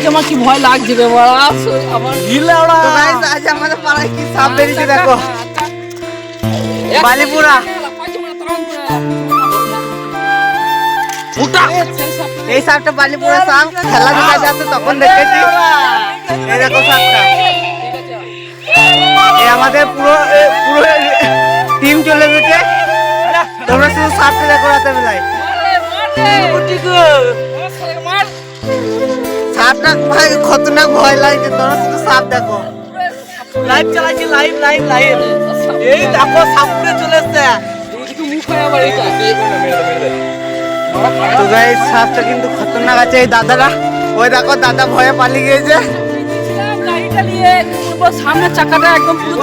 দেখে আমার কি ভয় লাগছে রে বাড়া। আমার গিলে ওরা তো গাইস আজ আমাদের পাড়ায় কি সাপ বেরিয়েছে দেখো, বালিপুরা। এই সাপটা বালিপুরা সাপ, খেলাধুলা যাচ্ছে তখন দেখেছি। এই দেখো সাপটা, এই আমাদের পুরো টিম চলে গেছে। তোমরা শুধু সাপটা দেখো রাতের বেলায়। সাপটা ভাই খতরনাক ভয় লাগছে, তোমরা শুধু সাপ দেখো। লাইভ চালাচ্ছি, লাইভ লাইভ লাইভ। এই দেখো সাপ উড়ে চলে এসছে। তো গাইস সাপটা কিন্তু খতরনাক আছে। এই দাদারা, ওই দেখো দাদা ভয়ে পালিয়ে গিয়েছে। সামনের চাকাটা একদম পুরো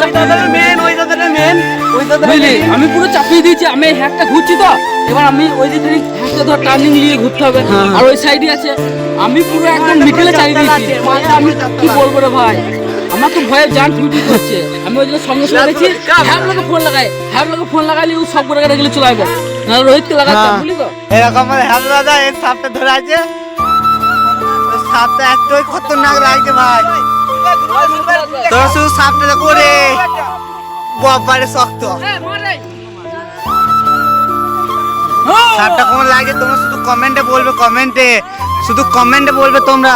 মেন ওই দাদাটা মেন, ওই দাদা বুঝলি, আমি পুরো চাপিয়ে দিয়েছি। আমি হ্যাকটা ঘুরছি তো, এবার আমি ওই দিকে হ্যাকটা ধর টার্নিং নিয়ে ঘুরতে হবে। আর ওই সাইডে আছে, আমি পুরো একদম মিডলে চালিয়ে দিয়েছি। আমি কি বলবো রে ভাই, আমার তো ভয়ে জান ছুটি করছে। আমি ওই জন্য সঙ্গে সঙ্গে দেখছি হ্যাবলোকে ফোন লাগাইলে ও সব করে গেলে চলে আসবে। না রোহিতকে লাগাতাম, বুঝলি তো। এরকম আমাদের হ্যালো দাদা এই সাপটা ধরে আছে। ওই সাপটা এতই খতরনাক লাগছে ভাই। তোরা শুধু সাপটা দেখো রে, বাবারে শক্ত। সাপটা কেমন লাগে তোমরা শুধু কমেন্টে বলবে, শুধু কমেন্টে বলবে। তোমরা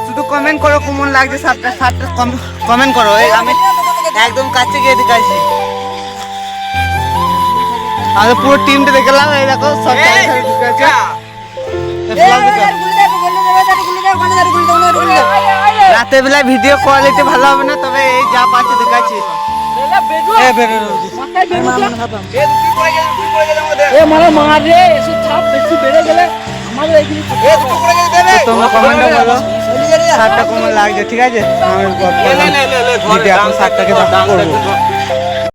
শুধু কমেন্ট করো কেমন লাগছে সাপটা কমেন্ট করো। এই আমি একদম কাছে গিয়ে দেখাচ্ছি। আগে পুরো টিমটা দেখলাম। এই দেখো সব রাতের বেলায় ভিডিও কোয়ালিটি ভালো হবে না, তবে এই যা পাচ্ছে দেখাচ্ছি। তোমরা কমেন্টে বলো সাপটা কেমন লাগছে, ঠিক আছে? আমি সাপটাকে করবো।